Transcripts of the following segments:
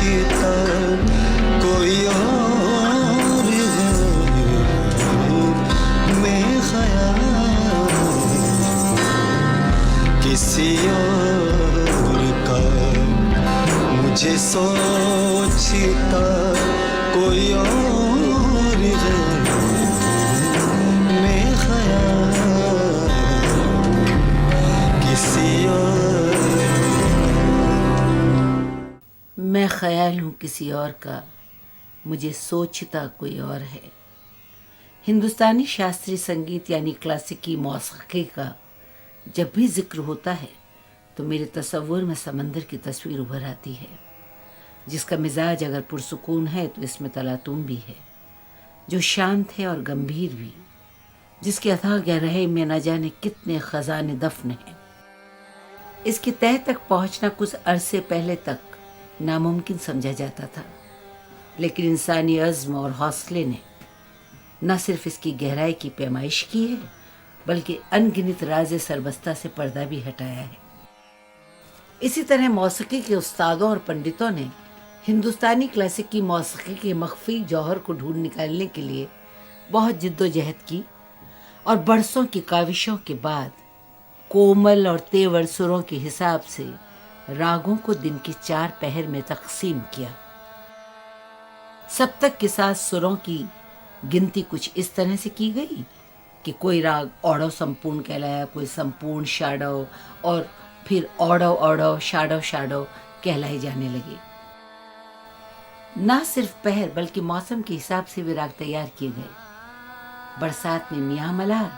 सोचता कोई और है, मैं ख्याल किसी और का, मुझे सोचता कोई और है, मैं ख्याल किसी और। मैं ख्याल हूँ किसी और का, मुझे सोचता कोई और है। हिंदुस्तानी शास्त्रीय संगीत यानी क्लासिकी मौसीकी का जब भी जिक्र होता है तो मेरे तसव्वुर में समंदर की तस्वीर उभर आती है, जिसका मिजाज अगर पुरसुकून है तो इसमें तलातुम भी है, जो शांत है और गंभीर भी, जिसके अथाह गहराई में न जाने कितने खजाने दफन हैं। इसकी तह तक पहुंचना कुछ अरसे पहले तक नामुमकिन समझा जाता था, लेकिन इंसानी अज़्म और हौसले ने न सिर्फ इसकी गहराई की पैमाइश की है, बल्कि अनगिनत राज़े सरबस्ता से पर्दा भी हटाया है। इसी तरह मौसीकी के उस्तादों और पंडितों ने हिंदुस्तानी क्लासिकी मौसीकी के मख्फी जौहर को ढूंढ निकालने के लिए बहुत जिद्दोजहद की और बरसों की काविशों के बाद कोमल और तेवर सुरों के हिसाब से रागों को दिन के 4 पहर में तकसीम किया। सप्तक के साथ सुरों की गिनती कुछ इस तरह से की गई कि कोई राग औड़व संपूर्ण कहलाया, कोई संपूर्ण शाडव, और फिर औड़व औड़व शाडव शाडव कहलाए जाने लगे। ना सिर्फ पहर बल्कि मौसम के हिसाब से भी राग तैयार किए गए। बरसात में मियाँ मल्हार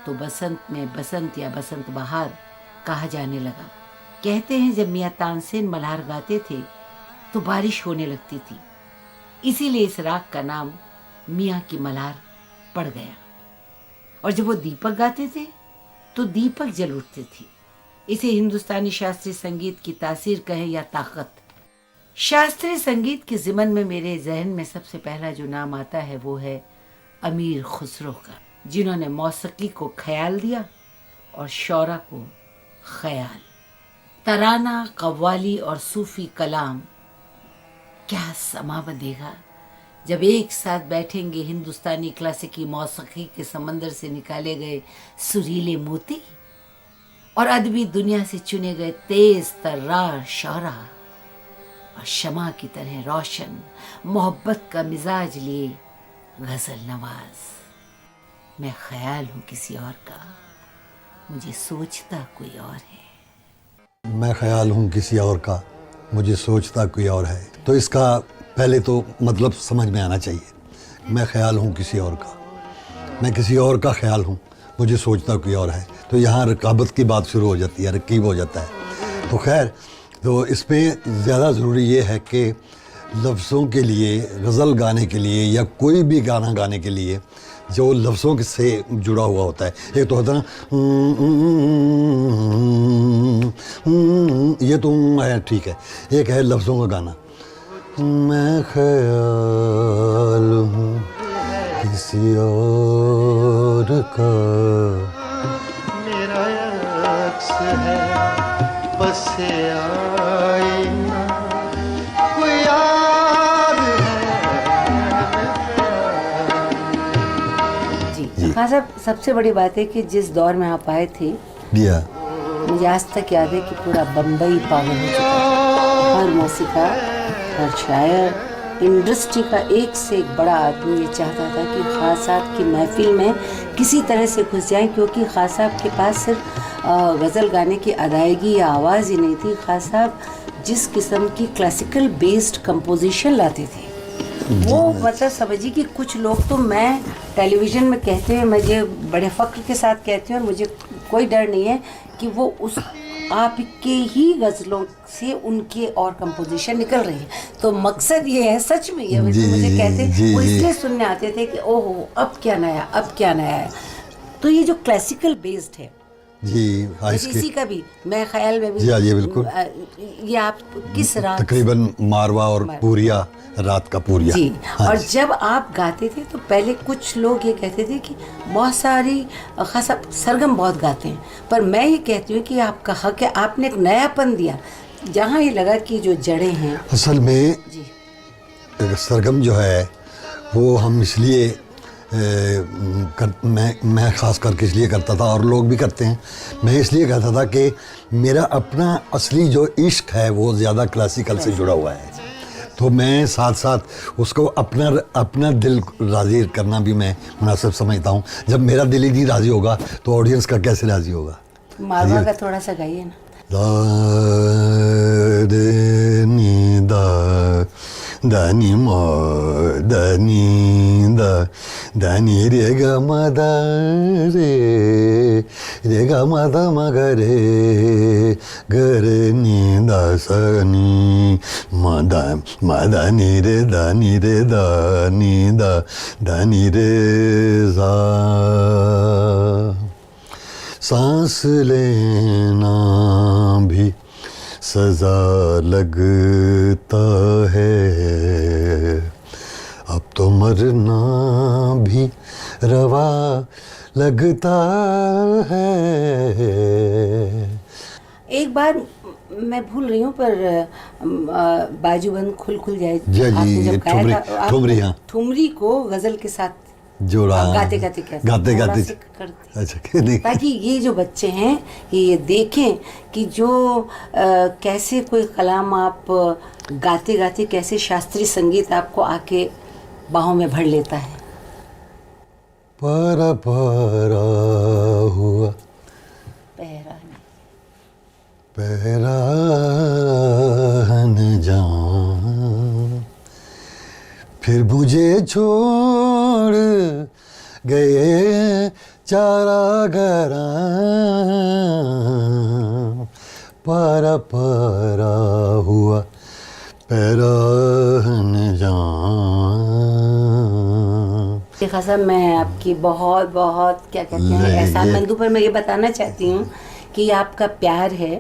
तो बसंत में बसंत या बसंत बहार कहा जाने लगा। कहते हैं जब मियाँ तानसेन मल्हार गाते थे तो बारिश होने लगती थी, इसीलिए इस राग का नाम मियाँ की मल्हार पड़ गया। और जब वो दीपक गाते थे तो दीपक जल उठते थे। इसे हिंदुस्तानी शास्त्रीय संगीत की तासीर कहें या ताकत। शास्त्रीय संगीत के ज़िमन में मेरे जहन में सबसे पहला जो नाम आता है वो है अमीर खुसरो का, जिन्होंने मौसीकी को ख्याल दिया और शौरा को ख्याल। तराना, कव्वाली और सूफी कलाम क्या समा बंधेगा जब एक साथ बैठेंगे हिंदुस्तानी क्लासिकी मौसीकी के समंदर से निकाले गए सुरीले मोती और अदबी दुनिया से चुने गए तेज तर्रार शौरा और शमा की तरह रोशन मोहब्बत का मिजाज लिए गजल नवाज। मैं ख्याल हूँ किसी और का, मुझे सोचता कोई और है। मैं ख्याल हूँ किसी और का, मुझे सोचता कोई और है। तो इसका पहले तो मतलब समझ में आना चाहिए। मैं ख्याल हूँ किसी और का, मैं किसी और का ख्याल हूँ, मुझे सोचता कोई और है। तो यहाँ रकाबत की बात शुरू हो जाती है, रकीब हो जाता है। तो खैर, तो इसमें ज़्यादा ज़रूरी ये है कि लफ्ज़ों के लिए, गज़ल गाने के लिए या कोई भी गाना गाने के लिए जो लफ्ज़ों से जुड़ा हुआ होता है। एक तो होता है ये तो है, ठीक है। एक है लफ्ज़ों का गाना, मैं ख्याल हूँ किसी और का, मेरा अक्स है बस आईना, कोई यार है। जी हाँ साहब, सबसे बड़ी बात है कि जिस दौर में आप आए थे दिया, मुझे आज तक याद है कि पूरा बम्बई पागल हो चुका था। हर मौसीकार, हर शायर, इंडस्ट्री का एक से एक बड़ा आदमी ये चाहता था कि खान साहब की महफिल में किसी तरह से घुस जाएं, क्योंकि खान साहब के पास सिर्फ गज़ल गाने की अदायगी या आवाज़ ही नहीं थी। खान साहब जिस किस्म की क्लासिकल बेस्ड कंपोजिशन लाते थे वो मतलब समझिए कि कुछ लोग, तो मैं टेलीविज़न में कहते हुए मुझे बड़े फ़ख्र के साथ कहती हूँ और मुझे कोई डर नहीं है कि वो उस आपके ही गज़लों से उनके और कंपोजिशन निकल रही है। तो मकसद ये है, सच में ये मुझे कहते वो इसलिए सुनने आते थे कि ओहो अब क्या नया, अब क्या नया है। तो ये जो क्लासिकल बेस्ड है जी हाँ, इसी का भी मैं ख्याल में भी जी हाँ, जी बिल्कुल। ये आप किस रात तकरीबन मारवा और पूरिया, रात का पूरिया जी हाँ। और जब आप गाते थे तो पहले कुछ लोग ये कहते थे कि बहुत सारी खासा सरगम बहुत गाते हैं, पर मैं ये कहती हूँ कि आपका हक है, आपने एक नयापन दिया जहाँ ये लगा कि जो जड़ें हैं। असल में जी। सरगम जो है वो हम इसलिए मैं ख़ास करके इसलिए करता था और लोग भी करते हैं। मैं इसलिए करता था कि मेरा अपना असली जो इश्क है वो ज़्यादा क्लासिकल से जुड़ा हुआ है, तो मैं साथ साथ उसको अपना दिल राज़ी करना भी मैं मुनासिब समझता हूँ। जब मेरा दिल ही नहीं राज़ी होगा तो ऑडियंस का कैसे राज़ी होगा। मारवा का थोड़ा सा गाइए ना। दा दे नी दा दा नी मा दा नी दा दा नी रे ग म दा रे ग म दा म ग रे ग रे नी दा स नी म दा नी रे दा नी रे दा नी दा नी रे सा। सांस लेना भी सजा लगता है, अब तो मरना भी रवा लगता है। एक बार मैं भूल रही हूँ पर बाजूबंद खुल जाए जी आपने जब गाया था, ठुमरी, हाँ, ठुमरी को गजल के साथ जोड़ा, गाते गाते कैसे गाते करते, नहीं, ताकि ये जो बच्चे हैं ये देखें कि जो कैसे कोई कलाम आप गाते गाते कैसे शास्त्रीय संगीत आपको आके बाहों में भर लेता है। पारा पारा हुआ पहरान जान, फिर मुझे छोड़ गए चारा घरा, पारा पारा हुआ पहरान जान। देखा साहब, मैं आपकी बहुत बहुत क्या कहते हैं एहसानमंदू पर मैं ये बताना चाहती हूँ कि आपका प्यार है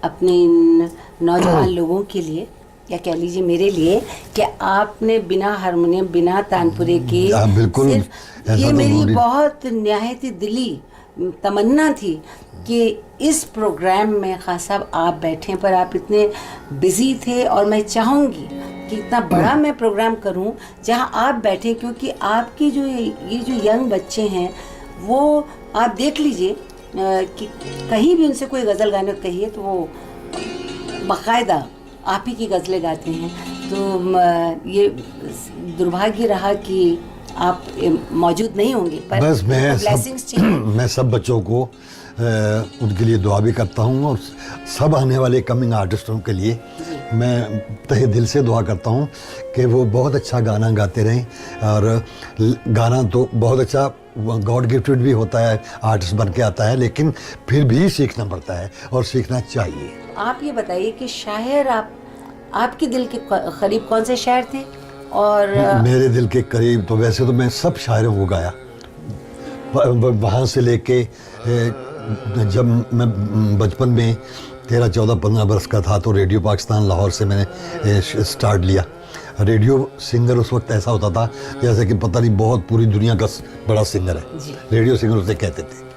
अपने इन नौजवान लोगों के लिए, या कह लीजिए मेरे लिए, कि आपने बिना हारमोनियम बिना तानपुरे के, बिल्कुल ये मेरी बहुत निहायत दिली तमन्ना थी कि इस प्रोग्राम में खान साहब आप बैठे, पर आप इतने बिजी थे और मैं चाहूँगी कि इतना बड़ा मैं प्रोग्राम करूं जहां आप बैठे, क्योंकि आपकी जो ये जो यंग बच्चे हैं वो आप देख लीजिए कि कहीं भी उनसे कोई गज़ल गाने को कहिए तो वो बाकायदा आप ही की गज़लें गाते हैं। तो ये दुर्भाग्य रहा कि आप मौजूद नहीं होंगे, पर बस मैं सब बच्चों को उनके लिए दुआ भी करता हूँ और सब आने वाले कमिंग आर्टिस्टों के लिए मैं तहे दिल से दुआ करता हूँ कि वो बहुत अच्छा गाना गाते रहें। और गाना तो बहुत अच्छा गॉड गिफ्टेड भी होता है, आर्टिस्ट बन के आता है, लेकिन फिर भी सीखना पड़ता है और सीखना चाहिए। आप ये बताइए कि शायर आपके दिल के करीब कौन से शायर थे? और मेरे दिल के करीब तो वैसे तो मैं सब शायरों को गाया, वहाँ से लेके जब मैं बचपन में 13-14-15 बरस का था तो रेडियो पाकिस्तान लाहौर से मैंने स्टार्ट लिया। रेडियो सिंगर उस वक्त ऐसा होता था जैसे कि पता नहीं बहुत पूरी दुनिया का बड़ा सिंगर है, रेडियो सिंगर उसे कहते थे।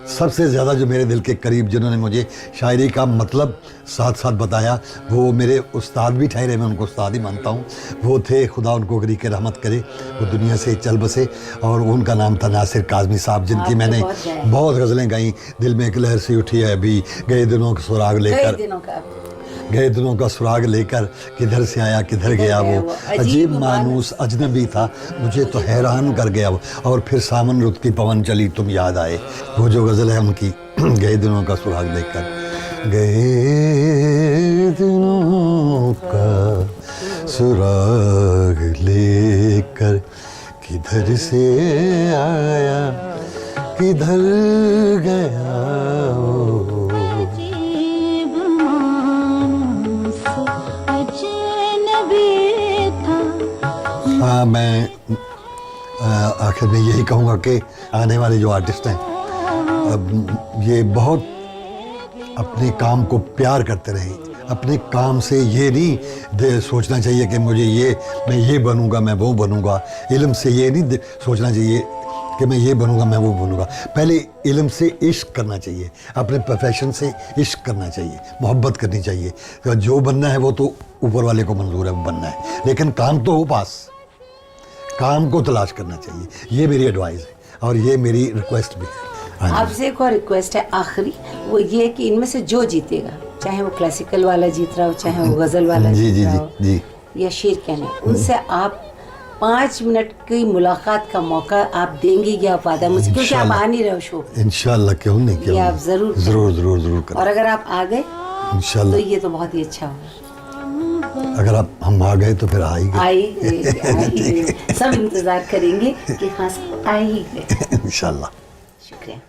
सबसे ज़्यादा जो मेरे दिल के करीब जिन्होंने मुझे शायरी का मतलब साथ साथ बताया वो मेरे उस्ताद भी ठहरे, मैं उनको उस्ताद ही मानता हूँ। वो थे, खुदा उनको गरीक रहमत करे, वो दुनिया से चल बसे, और उनका नाम था नासिर काज़मी साहब, जिनकी मैंने बहुत गज़लें गाई। दिल में एक लहर सी उठी है अभी, गए दिनों का सुराग लेकर किधर से आया किधर गया वो, अजीब मानूस अजनबी था मुझे तो हैरान कर गया वो, और फिर सामन रुत की पवन चली तुम याद आए, वो जो गज़ल है उनकी, गए दिनों का सुराग लेकर, गए दिनों का सुराग लेकर किधर से आया किधर गया वो। हाँ, मैं आखिर में यही कहूँगा कि आने वाले जो आर्टिस्ट हैं अब ये बहुत अपने काम को प्यार करते रहें। अपने काम से ये नहीं सोचना चाहिए कि मुझे मैं ये बनूंगा, मैं वो बनूंगा। इल्म से ये नहीं सोचना चाहिए कि मैं ये बनूंगा, मैं वो बनूंगा। पहले इल्म से इश्क करना चाहिए, अपने प्रोफेशन से इश्क करना चाहिए, मोहब्बत करनी चाहिए। तो जो बनना है वो तो ऊपर वाले को मंजूर है, वो बनना है, लेकिन काम तो हो पास, काम को तलाश करना चाहिए। ये मेरी एडवाइस है और ये मेरी रिक्वेस्ट भी है। हाँ जी। आपसे एक और रिक्वेस्ट है आखिरी, वो ये कि इनमें से जो जीतेगा, चाहे वो क्लासिकल वाला जीत रहा हो, चाहे वो गज़ल वाला जी जीत जी रहा जी हो, जी या शेर कहने, उनसे आप 5 मिनट की मुलाकात का मौका आप देंगे या आप वादा मुझसे, क्योंकि आप आ नहीं रहे हो शो पे। इंशाल्लाह, क्यों नहीं, क्यों ये नहीं। आप जरूर करें। जरूर जरूर जरूर करें और अगर आप आ गए तो इंशाल्लाह। ये तो बहुत ही अच्छा होगा। अगर हम आ गए तो फिर आ ही गए आइए, सब इंतजार करेंगे कि हाँ आ ही गए। इंशाल्लाह। शुक्रिया।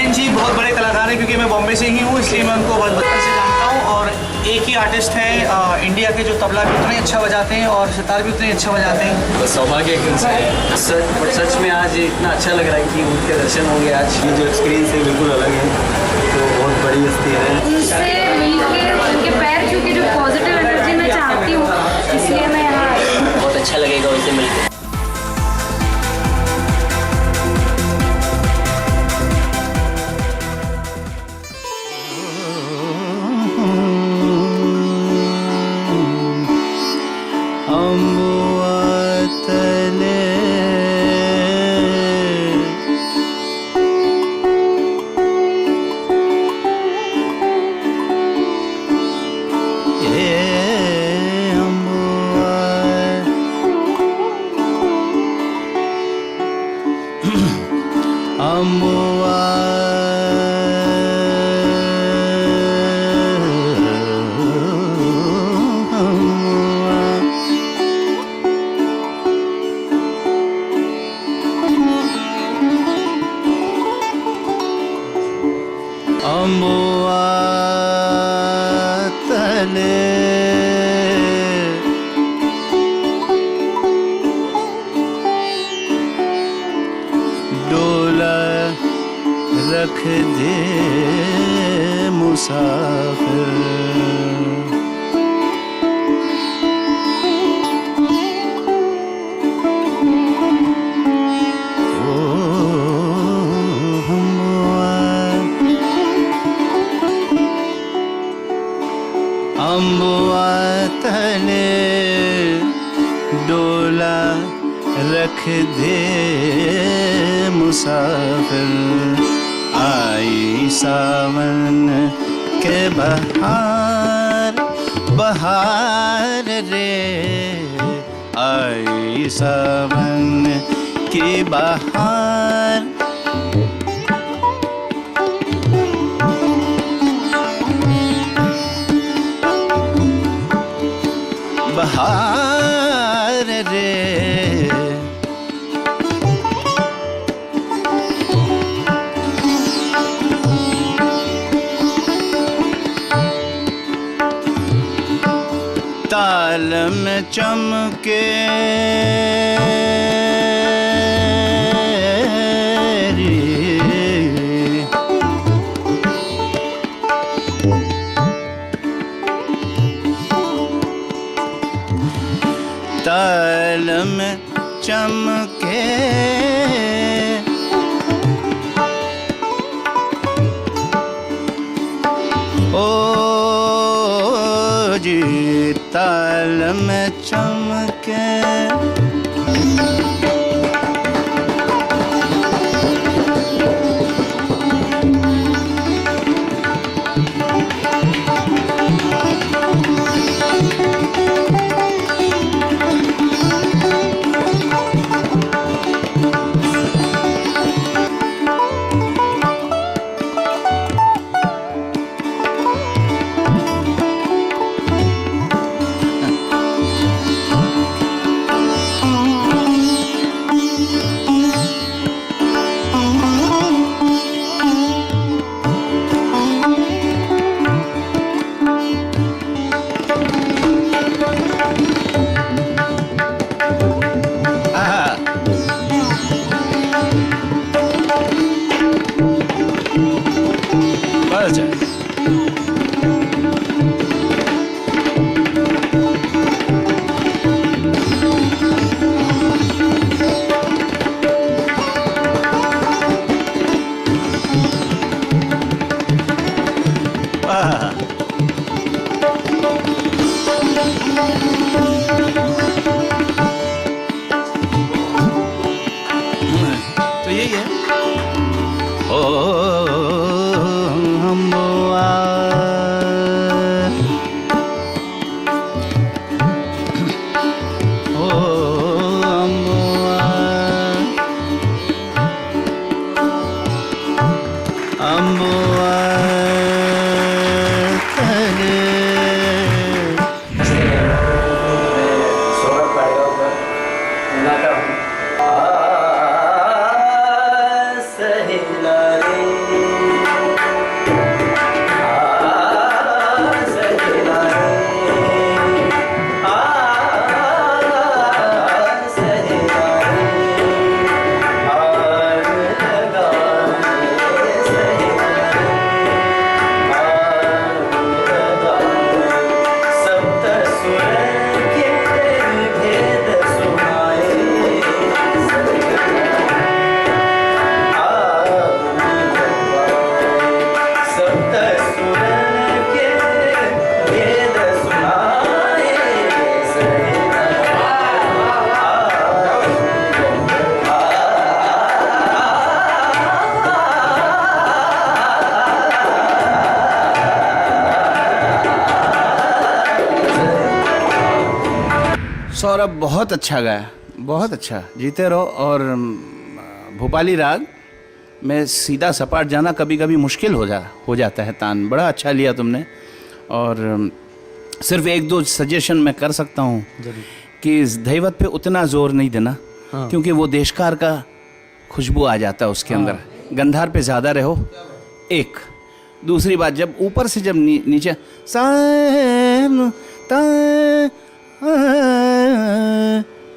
जी बहुत बड़े कलाकार हैं, क्योंकि मैं बॉम्बे से ही हूँ, इसलिए मैं उनको बहुत बचपन से जानता हूँ। और एक ही आर्टिस्ट हैं इंडिया के जो तबला भी उतना अच्छा बजाते हैं और सितार भी उतने अच्छा बजाते हैं। बस सौभाग्य है कि उनसे सच में आज इतना अच्छा लग रहा है कि उनके दर्शन होंगे। आज ये जो एक्सपीरियंस है बिल्कुल अलग है, तो बहुत बड़ी हस्ती है। उनसे मिलके उनके पैर छू के जो पॉजिटिव एनर्जी मैं चाहती हूँ, इसलिए मैं यहाँ आई हूँ। बहुत अच्छा लगेगा उनसे मिलकर। डोला रख दे मुसाफिर, ओ अम्बुआ तले डोला रख दे मुसाफिर, आई सावन के बहार बहार रे, आई सावन की बहार। बहार रे, ताल में चमके ताल में चमके ओ जी, ताल में चमके सौरभ बहुत अच्छा गाया, बहुत अच्छा, जीते रहो। और भोपाली राग में सीधा सपाट जाना कभी कभी मुश्किल हो जाता है तान, बड़ा अच्छा लिया तुमने। और सिर्फ एक दो सजेशन मैं कर सकता हूँ कि इस दैवत पे उतना जोर नहीं देना, क्योंकि वो देशकार का खुशबू आ जाता है उसके अंदर, गंधार पे ज़्यादा रहो। एक दूसरी बात, जब ऊपर से जब नीचे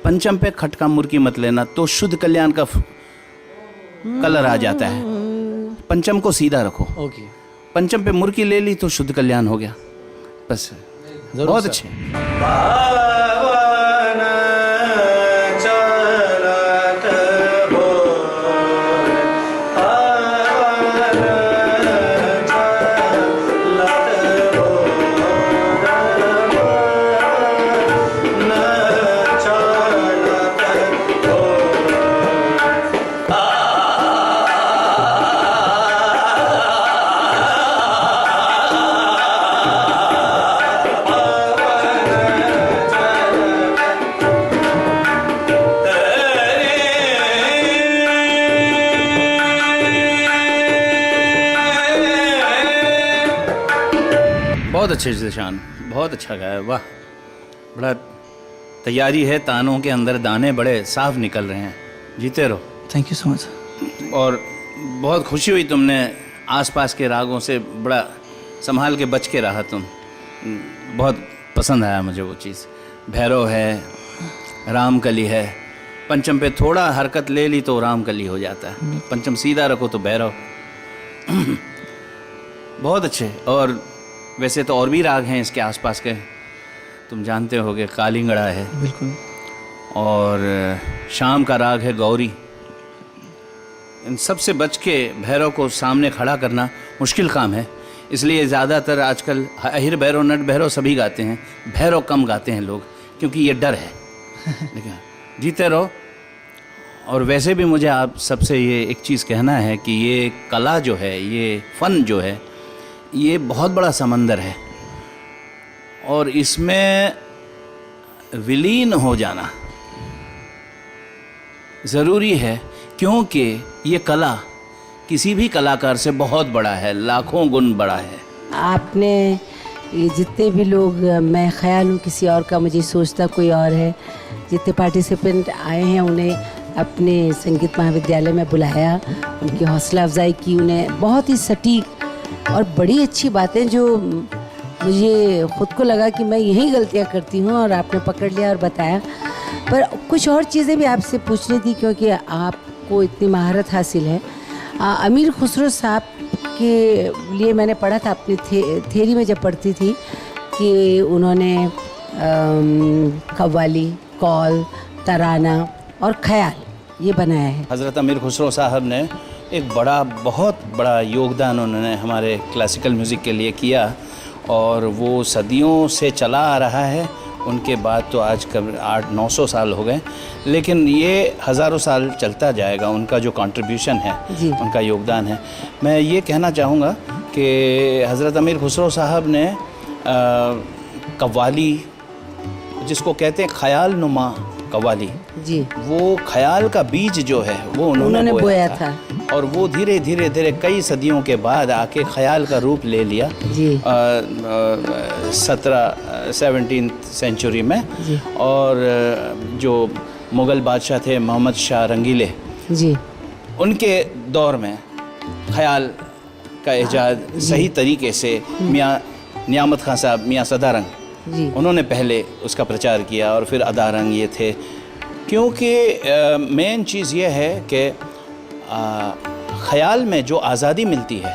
पंचम पे खटका मुर्की मत लेना, तो शुद्ध कल्याण का कलर आ जाता है। पंचम को सीधा रखो। ओके, पंचम पे मुर्की ले ली तो शुद्ध कल्याण हो गया, बस। बहुत अच्छे। बहुत अच्छे जिशान, बहुत अच्छा गाया, वाह। बड़ा तैयारी है, तानों के अंदर दाने बड़े साफ निकल रहे हैं। जीते रहो। Thank you so much. और बहुत खुशी हुई तुमने आसपास के रागों से बड़ा संभाल के बच के रहा तुम, बहुत पसंद आया मुझे वो चीज़। भैरव है, रामकली है, पंचम पे थोड़ा हरकत ले ली तो रामकली हो जाता है, पंचम सीधा रखो तो भैरव। बहुत अच्छे। और वैसे तो और भी राग हैं इसके आसपास के, तुम जानते होगे, कालिंगड़ा है बिल्कुल, और शाम का राग है गौरी। इन सब से बच के भैरव को सामने खड़ा करना मुश्किल काम है, इसलिए ज़्यादातर आजकल अहिर भैरव, नट भैरव सभी गाते हैं, भैरव कम गाते हैं लोग, क्योंकि ये डर है। लेकिन जीते रहो। और वैसे भी मुझे आप सबसे ये एक चीज़ कहना है कि ये कला जो है, ये फ़न जो है, ये बहुत बड़ा समंदर है, और इसमें विलीन हो जाना ज़रूरी है, क्योंकि ये कला किसी भी कलाकार से बहुत बड़ा है, लाखों गुण बड़ा है। आपने ये जितने भी लोग, मैं ख्याल हूँ किसी और का, मुझे सोचता कोई और है, जितने पार्टिसिपेंट आए हैं उन्हें अपने संगीत महाविद्यालय में बुलाया, उनकी हौसला अफजाई की, उन्हें बहुत ही सटीक और बड़ी अच्छी बातें जो मुझे ख़ुद को लगा कि मैं यही गलतियाँ करती हूँ, और आपने पकड़ लिया और बताया। पर कुछ और चीज़ें भी आपसे पूछनी थी, क्योंकि आपको इतनी महारत हासिल है। अमीर खुसरो साहब के लिए मैंने पढ़ा था अपनी थेरी में जब पढ़ती थी, कि उन्होंने कव्वाली, कौल, तराना और ख्याल ये बनाया है। हज़रत अमीर खुसरो साहब ने एक बहुत बड़ा योगदान उन्होंने हमारे क्लासिकल म्यूज़िक के लिए किया, और वो सदियों से चला आ रहा है। उनके बाद तो आज कब 800-900 साल हो गए, लेकिन ये हज़ारों साल चलता जाएगा। उनका जो कंट्रीब्यूशन है, उनका योगदान है। मैं ये कहना चाहूँगा कि हज़रत अमीर खुसरो साहब ने कव्वाली, जिसको कहते हैं ख़याल नुमा कव्वाली जी, वो ख़याल का बीज जो है वो उन्होंने बोया था, और वो धीरे धीरे कई सदियों के बाद आके ख़याल का रूप ले लिया जी 17वीं सेंचुरी में। और जो मुग़ल बादशाह थे मोहम्मद शाह रंगीले जी, उनके दौर में ख़याल का इजाद सही तरीके से मियाँ नियामत खान साहब, मियाँ सदारंग जी, उन्होंने पहले उसका प्रचार किया, और फिर अदारंग ये थे। क्योंकि मेन चीज़ ये है कि ख़याल में जो आज़ादी मिलती है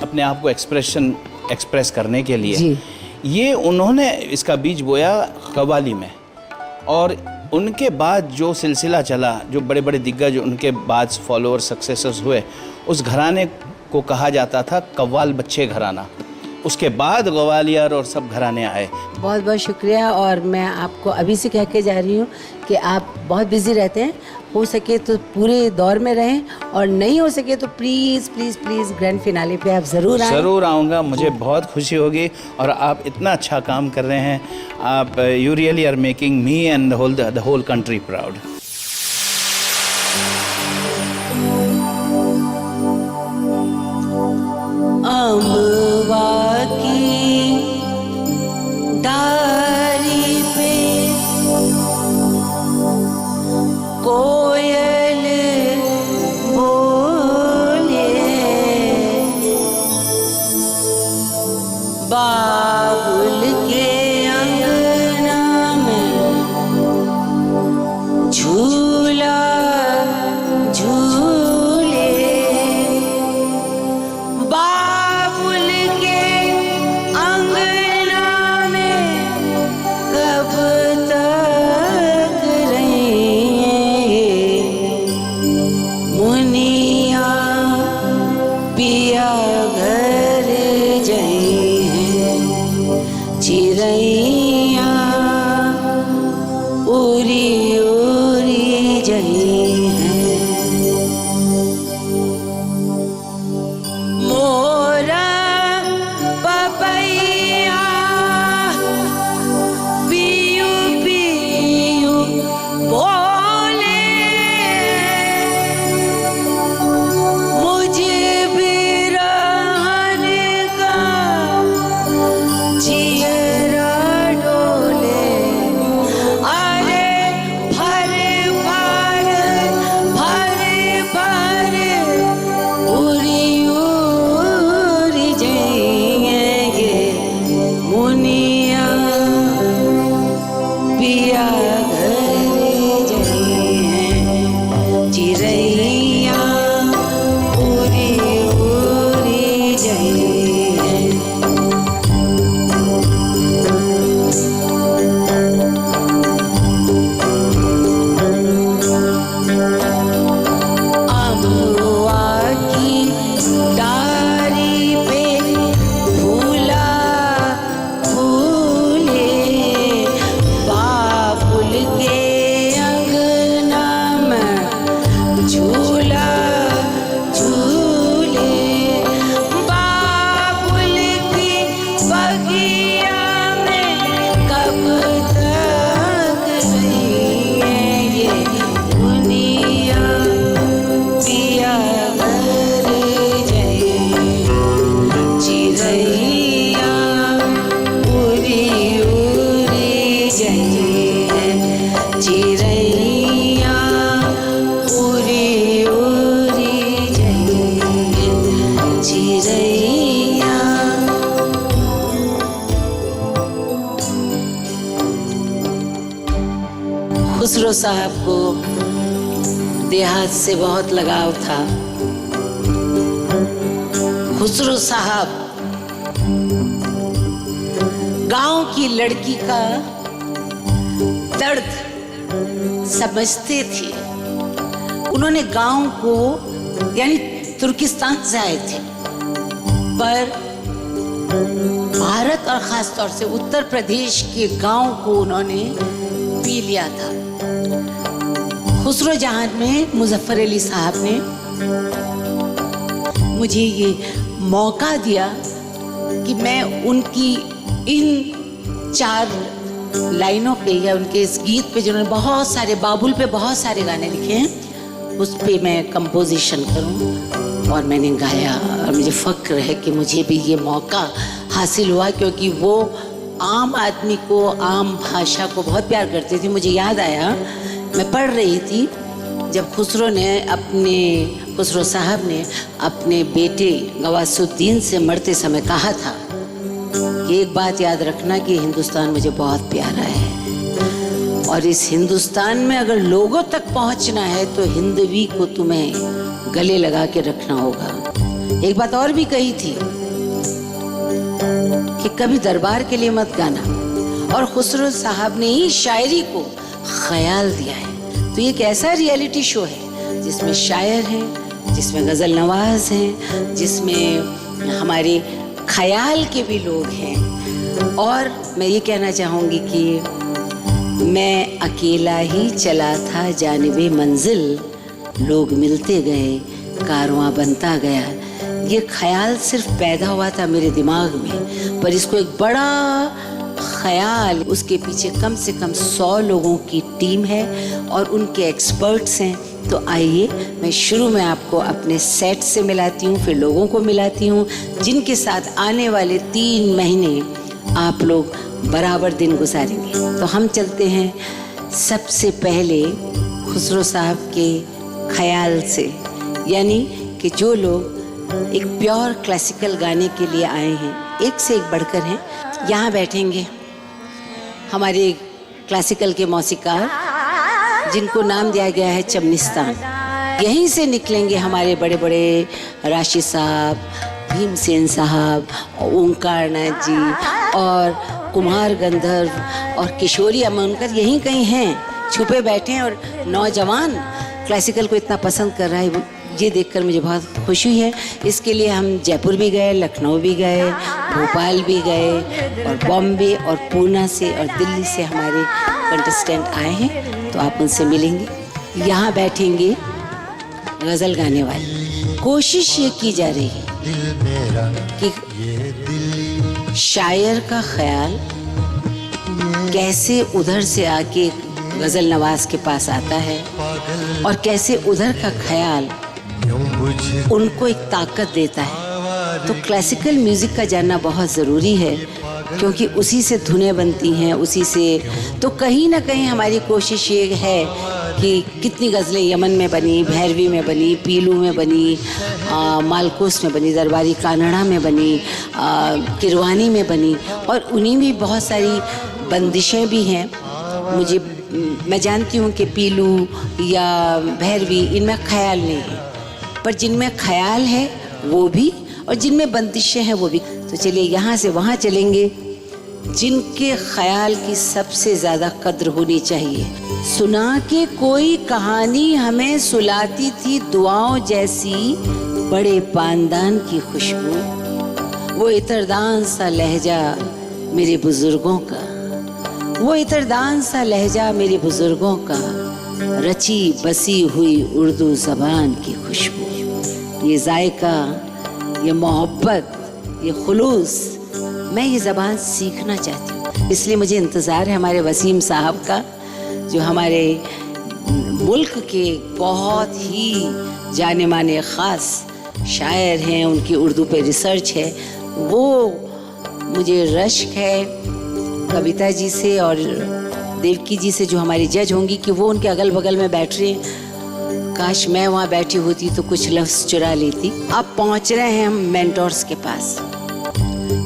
अपने आप को एक्सप्रेस करने के लिए, ये उन्होंने इसका बीज बोया कव्वाली में। और उनके बाद जो सिलसिला चला, जो बड़े बड़े दिग्गज उनके बाद फॉलोअर सक्सेसर्स हुए, उस घराने को कहा जाता था कव्वाल बच्चे घराना। उसके बाद ग्वालियर और सब घराने आए। बहुत बहुत शुक्रिया। और मैं आपको अभी से कह के जा रही हूँ कि आप बहुत बिज़ी रहते हैं, हो सके तो पूरे दौर में रहें, और नहीं हो सके तो please please please grand finale पे आप ज़रूर आएं। ज़रूर आऊँगा, मुझे बहुत खुशी होगी। और आप इतना अच्छा काम कर रहे हैं, आप you really are making me and the whole country proud. अम्बवा की डाली पे कोयल बोले, बाबुल के अंगना में झूला झूले, बाबुल के अंगना में कब तक रहेंगे मुनिया पिया घर जाए, चिड़ैया उड़ी उड़ी जाए, मोरा पपैया पियू पियू बोले, मुझे बिरहन का जियरा डोले, अरे भर भर उड़ी उड़ी जाएंगे मुनिया पिया घर जाए, चिड़ैया उड़ी उड़ी जाए। अमवा की डाली पे फूला फूले, बाबुल के अंगना में झूला झूले, बाबुल की बगिया में कब तक रहेंगे मुनिया पिया घर जाए, चिड़ैया उड़ी उड़ी जाए, चिड़ैया उड़ी उड़ी जाए, चिड़ैया। खुसरो साहब को देहात से बहुत लगाव था। खुसरो साहब गांव की लड़की का दर्द समझते थे। उन्होंने गांव को, यानी तुर्किस्तान से आए थे, पर भारत और खास तौर से उत्तर प्रदेश के गांव को उन्होंने पी लिया था। खुसरो जहां में मुजफ्फर अली साहब ने मुझे ये मौका दिया कि मैं उनकी इन 4 लाइनों पे या उनके इस गीत पे, जिन्होंने बहुत सारे बाबुल पे बहुत सारे गाने लिखे हैं, उस पे मैं कंपोजिशन करूं। और मैंने गाया, और मुझे फ़ख्र है कि मुझे भी ये मौका हासिल हुआ, क्योंकि वो आम आदमी को, आम भाषा को बहुत प्यार करती थी। मुझे याद आया, मैं पढ़ रही थी जब खुसरो साहब ने अपने बेटे गवासुद्दीन से मरते समय कहा था कि एक बात याद रखना कि हिंदुस्तान मुझे बहुत प्यारा है, और इस हिंदुस्तान में अगर लोगों तक पहुंचना है तो हिंदवी को तुम्हें गले लगा के रखना होगा। एक बात और भी कही थी कि कभी दरबार के लिए मत गाना, और खुसरो साहब ने ही शायरी को ख्याल दिया है। तो ये एक ऐसा रियलिटी शो है जिसमें शायर हैं, जिसमें गज़ल नवाज हैं, जिसमें हमारे ख्याल के भी लोग हैं। और मैं ये कहना चाहूँगी कि मैं अकेला ही चला था जानिबे मंजिल, लोग मिलते गए, कारवां बनता गया। ये ख्याल सिर्फ पैदा हुआ था मेरे दिमाग में, पर इसको एक बड़ा ख्याल, उसके पीछे कम से कम 100 लोगों की टीम है और उनके एक्सपर्ट्स हैं। तो आइए मैं शुरू में आपको अपने सेट से मिलाती हूँ, फिर लोगों को मिलाती हूँ जिनके साथ आने वाले 3 महीने आप लोग बराबर दिन गुजारेंगे। तो हम चलते हैं सबसे पहले खुसरो साहब के ख्याल से, यानी कि जो लोग एक प्योर क्लासिकल गाने के लिए आए हैं, एक से एक बढ़कर हैं। यहाँ बैठेंगे हमारे क्लासिकल के मौसीकार जिनको नाम दिया गया है चमनिस्तान। यहीं से निकलेंगे हमारे बड़े बड़े राशि साहब, भीमसेन साहब, ओंकार नाथ जी और कुमार गंधर्व और किशोरी अमनकर यहीं कहीं हैं, छुपे बैठे हैं। और नौजवान क्लासिकल को इतना पसंद कर रहा है, ये देखकर मुझे बहुत खुशी है। इसके लिए हम जयपुर भी गए, लखनऊ भी गए, भोपाल भी गए और बॉम्बे और पूना से और दिल्ली से हमारे कंटेस्टेंट आए हैं, तो आप उनसे मिलेंगे। यहाँ बैठेंगे गज़ल गाने वाले। कोशिश ये की जा रही है कि शायर का ख्याल कैसे उधर से आके गज़ल नवाज के पास आता है और कैसे उधर का ख्याल उनको एक ताकत देता है। तो क्लासिकल म्यूज़िक का जानना बहुत ज़रूरी है, क्योंकि उसी से धुनें बनती हैं, उसी से। तो कहीं ना कहीं हमारी कोशिश ये है कि कितनी गज़लें यमन में बनी, भैरवी में बनी, पीलू में बनी, मालकोस में बनी, दरबारी कानड़ा में बनी, किरवानी में बनी, और उन्हीं में बहुत सारी बंदिशें भी हैं। मैं जानती हूँ कि पीलू या भैरवी इनमें ख्याल नहीं है, पर जिनमें ख्याल है वो भी, और जिनमें बंदिशें हैं वो भी। तो चलिए यहाँ से वहाँ चलेंगे जिनके ख्याल की सबसे ज़्यादा कद्र होनी चाहिए। सुना के कोई कहानी हमें सुलाती थी दुआओं जैसी, बड़े पानदान की खुशबू, वो इतरदान सा लहजा मेरे बुजुर्गों का, वो इतरदान सा लहजा मेरे बुजुर्गों का, रची बसी हुई उर्दू ज़बान की खुशबू। ये जायका, ये मोहब्बत, ये खुलूस, मैं ये ज़बान सीखना चाहती हूँ। इसलिए मुझे इंतज़ार है हमारे वसीम साहब का, जो हमारे मुल्क के बहुत ही जाने माने ख़ास शायर हैं, उनकी उर्दू पे रिसर्च है। वो मुझे रश्क है कविता जी से और देवकी जी से, जो हमारी जज होंगी, कि वो उनके अगल बगल में बैठ रहे हैं। काश मैं वहाँ बैठी होती तो कुछ लफ्ज़ चुरा लेती। अब पहुँच रहे हैं हम मेंटोर्स के पास।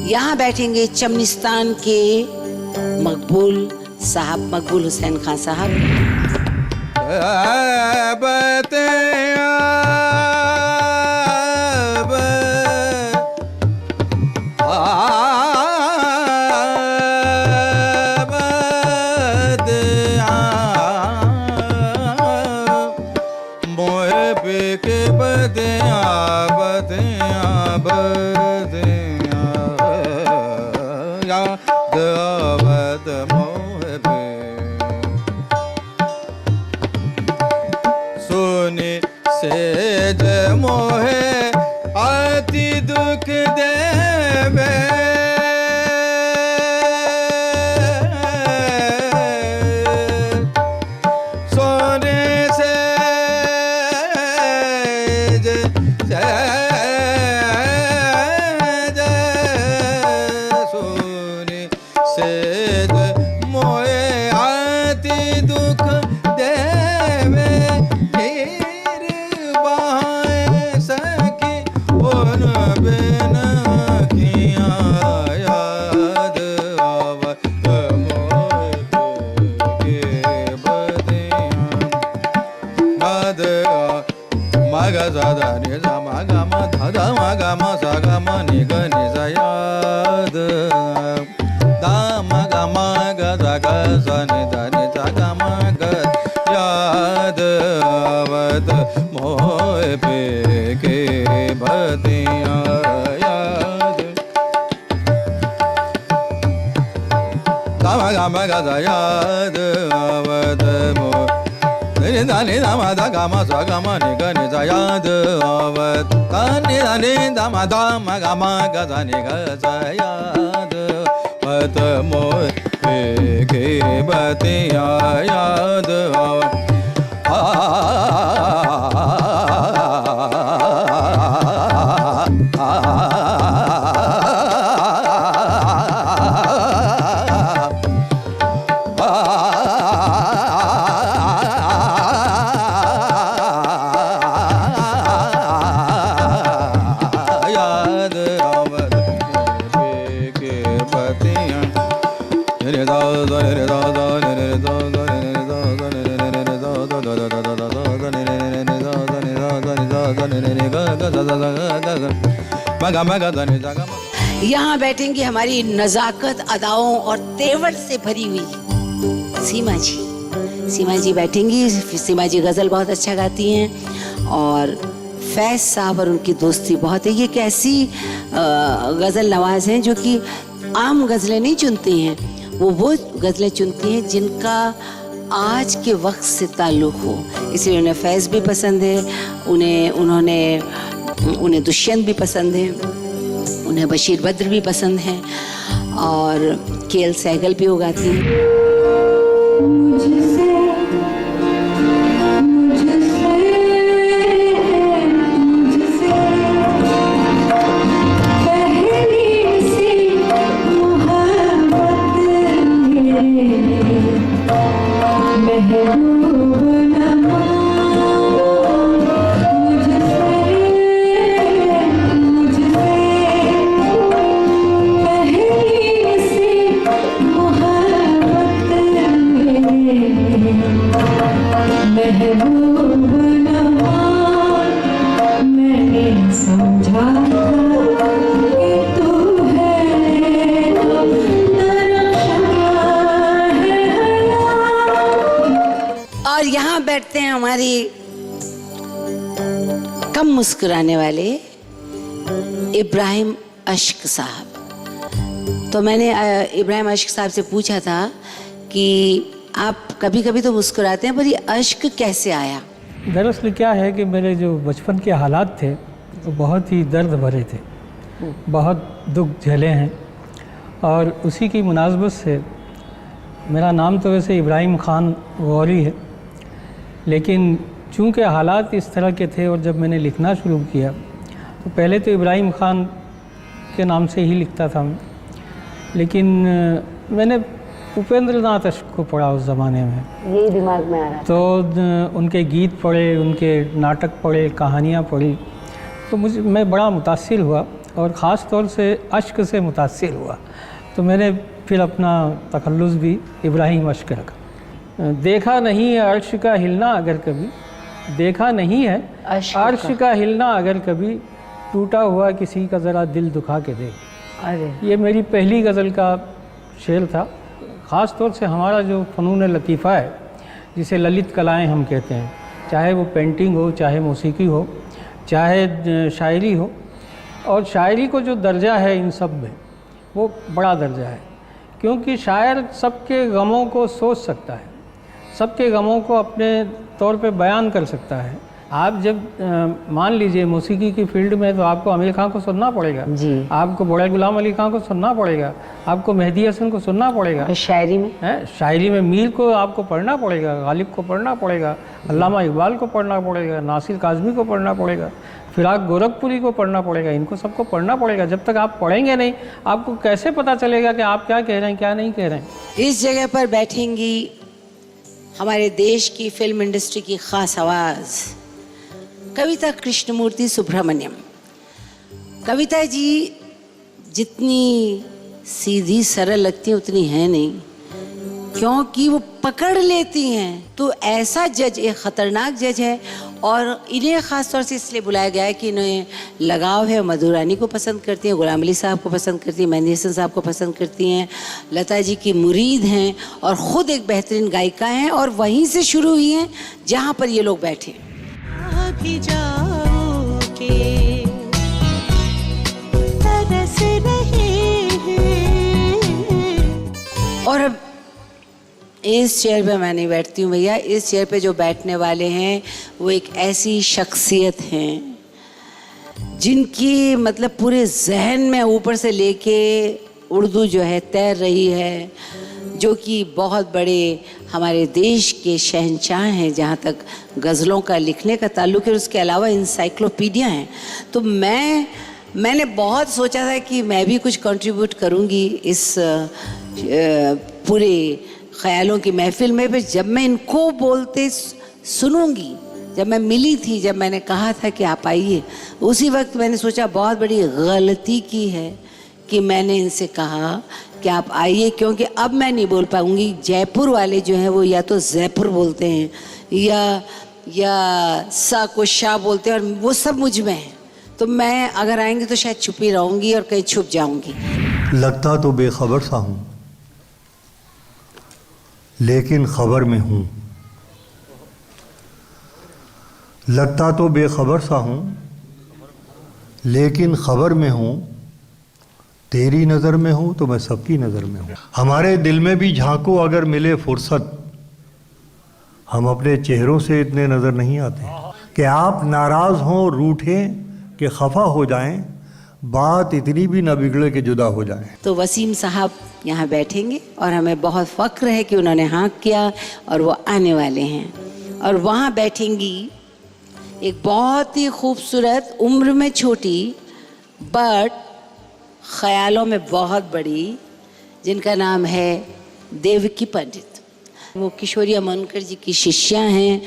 यहाँ बैठेंगे चमनिस्तान के मकबूल साहब, मकबूल हुसैन खान साहब। गम गम गद याद आवत मोर नि ध नि ध म ध ग म स ग म नि ग नि ध याद आवत ध नि ध नि ध म ध म ग म ग ध नि ग स याद आवत मोर के बतिया याद आवत यहाँ बैठेंगी हमारी नज़ाकत, अदाओं और तेवर से भरी हुई सीमा जी। सीमा जी बैठेंगी। सीमा जी गज़ल बहुत अच्छा गाती हैं और फैज़ साहब और उनकी दोस्ती बहुत है। ये एक ऐसी गज़ल नवाज़ हैं जो कि आम गज़लें नहीं चुनती हैं, वो गज़लें चुनती हैं जिनका आज के वक्त से ताल्लुक़ हो। इसलिए उन्हें फैज़ भी पसंद है, उन्हें दुष्यंत भी पसंद है, उन्हें बशीर बद्र भी पसंद हैं और केएल सहगल भी उगाती हैं। और यहाँ बैठते हैं हमारी कम मुस्कुराने वाले इब्राहिम अश्क साहब। तो मैंने इब्राहिम अश्क साहब से पूछा था कि आप कभी कभी तो मुस्कुराते हैं, पर ये अश्क कैसे आया? दरअसल क्या है कि मेरे जो बचपन के हालात थे वो बहुत ही दर्द भरे थे, बहुत दुख झेले हैं और उसी की मुनासबत से मेरा नाम तो वैसे इब्राहिम ख़ान गौरी है, लेकिन चूँकि हालात इस तरह के थे और जब मैंने लिखना शुरू किया तो पहले तो इब्राहिम ख़ान के नाम से ही लिखता था मैं, लेकिन मैंने उपेंद्र नाथ अश्क को पढ़ा उस ज़माने में, यही दिमाग में आ रहा तो उनके गीत पढ़े, उनके नाटक पढ़े, कहानियाँ पढ़ी, तो मैं बड़ा मुतासिर हुआ और ख़ास तौर से अश्क से मुतासिर हुआ। तो मैंने फिर अपना तखल्लुस भी इब्राहिम अश्क रखा। देखा नहीं है अर्श का हिलना अगर कभी, देखा नहीं है अर्श का हिलना अगर कभी, टूटा हुआ किसी का ज़रा दिल दुखा के देख। अरे ये मेरी पहली गज़ल का शेर था। ख़ास तौर से हमारा जो फ़नून लतीफ़ा है, जिसे ललित कलाएं हम कहते हैं, चाहे वो पेंटिंग हो, चाहे मौसीकी हो, चाहे शायरी हो, और शायरी को जो दर्जा है इन सब में वो बड़ा दर्जा है, क्योंकि शायर सबके गमों को सोच सकता है, सबके गमों को अपने तौर पे बयान कर सकता है। आप जब मान लीजिए मौसीकी की फील्ड में तो आपको आमिर खां को सुनना पड़ेगा जी, आपको बड़े गुलाम अली खां को सुनना पड़ेगा, आपको मेहदी हसन को सुनना पड़ेगा, शायरी में मीर को आपको पढ़ना पड़ेगा, गालिब को पढ़ना पड़ेगा, अल्लामा इकबाल को पढ़ना पड़ेगा, नासिर काज़मी को पढ़ना पड़ेगा, फिराक गोरखपुरी को पढ़ना पड़ेगा, इनको सबको पढ़ना पड़ेगा। जब तक आप पढ़ेंगे नहीं आपको कैसे पता चलेगा कि आप क्या कह रहे हैं क्या नहीं कह रहे हैं। इस जगह पर बैठेंगी हमारे देश की फिल्म इंडस्ट्री की खास आवाज़ कविता कृष्णमूर्ति सुब्रमण्यम। कविता जी जितनी सीधी सरल लगती हैं उतनी है नहीं, क्योंकि वो पकड़ लेती हैं। तो ऐसा जज एक ख़तरनाक जज है और इन्हें ख़ास तौर से इसलिए बुलाया गया है कि इन्हें लगाव है, मधु रानी को पसंद करती हैं, गुलाम अली साहब को पसंद करती हैं, मेहदी हसन साहब को पसंद करती हैं, लता जी की मुरीद हैं और ख़ुद एक बेहतरीन गायिका हैं, और वहीं से शुरू हुई हैं जहाँ पर ये लोग बैठे। भी जाओगे तरस रहे हैं। और अब इस चेयर पे मैं नहीं बैठती हूँ भैया। इस चेयर पे जो बैठने वाले हैं वो एक ऐसी शख्सियत हैं जिनकी मतलब पूरे जहन में ऊपर से लेके उर्दू जो है तैर रही है, जो कि बहुत बड़े हमारे देश के शहंशाह हैं जहाँ तक गज़लों का लिखने का ताल्लुक़ है। उसके अलावा इंसाइक्लोपीडिया हैं। तो मैंने बहुत सोचा था कि मैं भी कुछ कंट्रीब्यूट करूँगी इस पूरे ख़यालों की महफ़िल में। पर जब मैं इनको बोलते सुनूंगी, जब मैं मिली थी, जब मैंने कहा था कि आप आइए, उसी वक्त मैंने सोचा बहुत बड़ी गलती की है कि मैंने इनसे कहा कि आप आइए, क्योंकि अब मैं नहीं बोल पाऊंगी। जयपुर वाले जो हैं वो या तो जयपुर बोलते हैं या सा को शाह बोलते हैं, और वो सब मुझ में है। तो मैं अगर आएंगे तो शायद छुप ही रहूँगी और कहीं छुप जाऊँगी। लगता तो बेखबर सा हूँ, लेकिन खबर में हूँ। लगता तो बेखबर सा हूँ, लेकिन खबर में हूँ। तेरी नज़र में हूँ तो मैं सबकी नज़र में हूँ। हमारे दिल में भी झांको अगर मिले फुर्सत, हम अपने चेहरों से इतने नज़र नहीं आते कि आप नाराज़ हों, रूठें कि खफा हो जाएं, बात इतनी भी न बिगड़े कि जुदा हो जाएं। तो वसीम साहब यहाँ बैठेंगे और हमें बहुत फ़ख्र है कि उन्होंने हाँ किया और वो आने वाले हैं। और वहाँ बैठेंगी एक बहुत ही खूबसूरत, उम्र में छोटी बट ख़यालों में बहुत बड़ी, जिनका नाम है देवकी पंडित। वो किशोरी अमोनकर जी की शिष्या हैं,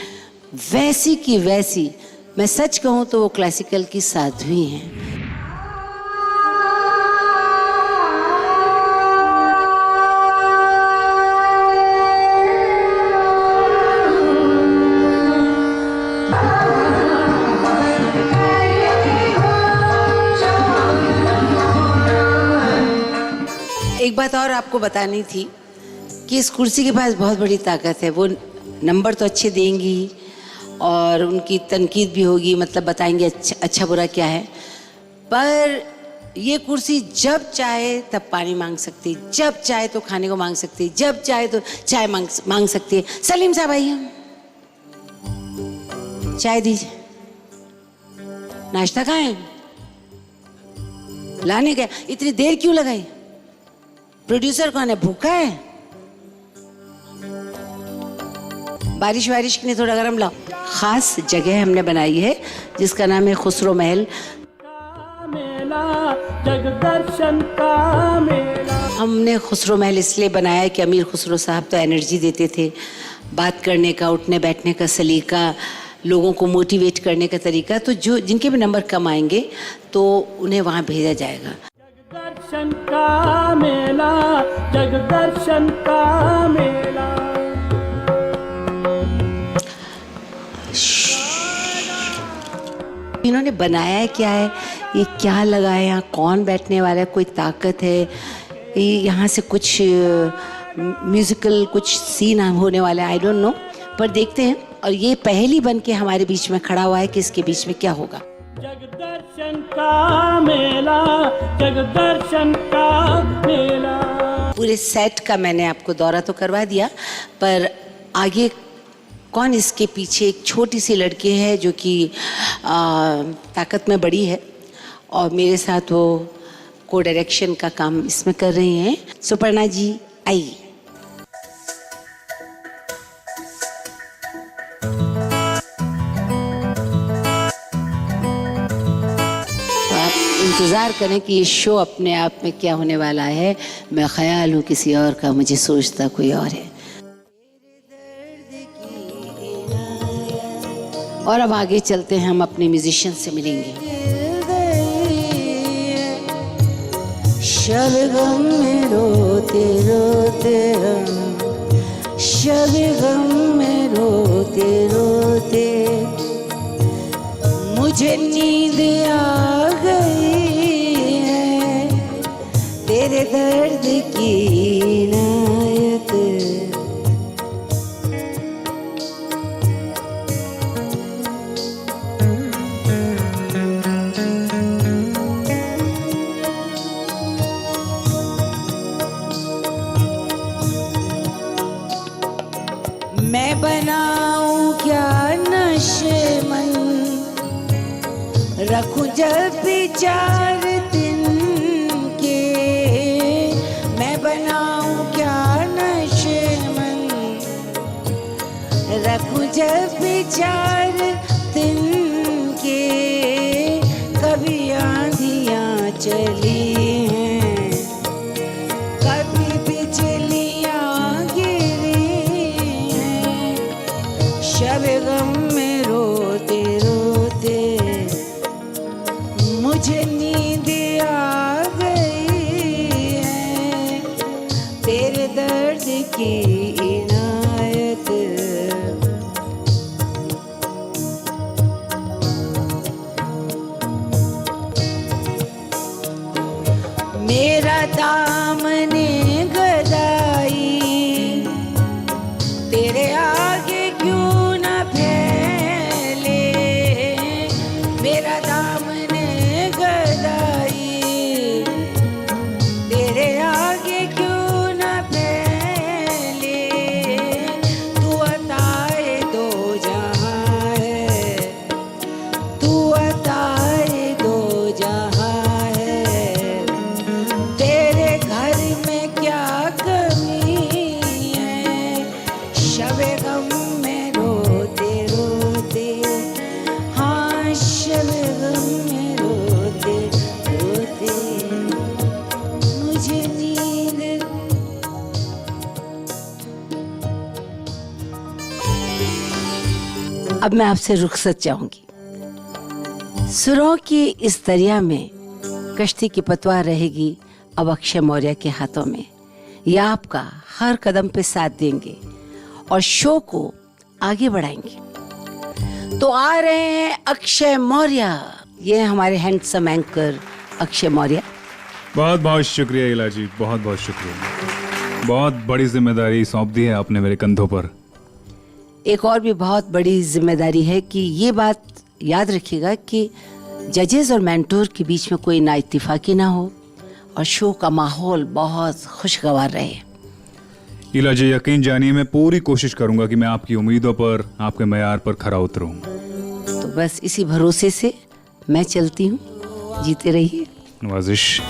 वैसी की वैसी। मैं सच कहूँ तो वो क्लासिकल की साध्वी हैं। एक बात और आपको बतानी थी कि इस कुर्सी के पास बहुत बड़ी ताकत है। वो नंबर तो अच्छे देंगी और उनकी तनकीद भी होगी, मतलब बताएंगे अच्छा बुरा क्या है, पर ये कुर्सी जब चाहे तब पानी मांग सकती, जब चाहे तो खाने को मांग सकती, जब चाहे तो चाय मांग सकती है। सलीम साहब आइए, चाय दीजिए। नाश्ता खाएं? लाने गया, इतनी देर क्यों लगाई? प्रोड्यूसर कौन है, भूखा है? बारिश वारिश के लिए थोड़ा गरम लाओ। खास जगह हमने बनाई है जिसका नाम है खुसरो महल। हमने खुसरो महल इसलिए बनाया कि अमीर खुसरो साहब तो एनर्जी देते थे, बात करने का, उठने बैठने का सलीका, लोगों को मोटिवेट करने का तरीका। तो जो जिनके भी नंबर कम आएंगे तो उन्हें वहाँ भेजा जाएगा। जगदर्शन का मेला, जगदर्शन का मेला। इन्होंने बनाया क्या है, ये क्या लगा है, यहाँ कौन बैठने वाला है, कोई ताकत है, ये यहाँ से कुछ म्यूजिकल कुछ सीन होने वाला है, आई डोंट नो, पर देखते हैं। और ये पहली बन के हमारे बीच में खड़ा हुआ है कि इसके बीच में क्या होगा। जगदर्शन का मेला, जगदर्शन का मेला। पूरे सेट का मैंने आपको दौरा तो करवा दिया, पर आगे कौन इसके पीछे एक छोटी सी लड़की है जो कि ताकत में बड़ी है और मेरे साथ वो को डायरेक्शन का काम इसमें कर रही हैं। सुपर्णा जी आइए। इंतज़ार करें कि ये शो अपने आप में क्या होने वाला है। मैं ख्याल हूँ किसी और का, मुझे सोचता कोई और है। और अब आगे चलते हैं, हम अपने म्यूजिशियन से मिलेंगे। शबगम में रोते रोते हम, शबगम में रोते रोते मुझे नींद आ गई है, तेरे दर्द की इनायत। जब विचार दिन के, मैं बनाऊं क्या नशेमन, रखूं जब विचार दिन के, कभी आंधियां चली हैं, कभी बिजलियां गिरी हैं, शब गम में रोते रोते मुझे नींद आ गई है, तेरे दर्द की इनायत। मेरा दामने गदाई तेरे आगे क्यों न फैले, मेरा दामने गदाई तेरे आगे क्यों न फैले, तू अताए दो जहां है, तू अताए दो जहां है, तेरे घर में क्या कमी है, शबे गम में रोते रोते, हाँ शबे गम में रोते रोते मुझे नींद। अब मैं आपसे रुखसत चाहूंगी। सुरों की इस दरिया में कश्ती की पतवार रहेगी अब अक्षय मौर्य के हाथों में। ये आपका हर कदम पे साथ देंगे और शो को आगे बढ़ाएंगे। तो आ रहे हैं अक्षय मौर्य, ये हैं हमारे हैंडसम एंकर अक्षय मौर्य। बहुत बहुत शुक्रिया इला जी, बहुत बहुत शुक्रिया। बहुत बड़ी जिम्मेदारी सौंप दी है आपने मेरे कंधों पर। एक और भी बहुत बड़ी जिम्मेदारी है कि ये बात याद रखिएगा कि जजेस और मेंटोर के बीच में कोई ना इत्तेफाकी ना हो और शो का माहौल बहुत खुशगवार रहे। इला जी यकीन जानिए मैं पूरी कोशिश करूंगा कि मैं आपकी उम्मीदों पर, आपके मयार पर खरा उतरूं। तो बस इसी भरोसे से मैं चलती हूँ, जीते रहिए। नवाजिश।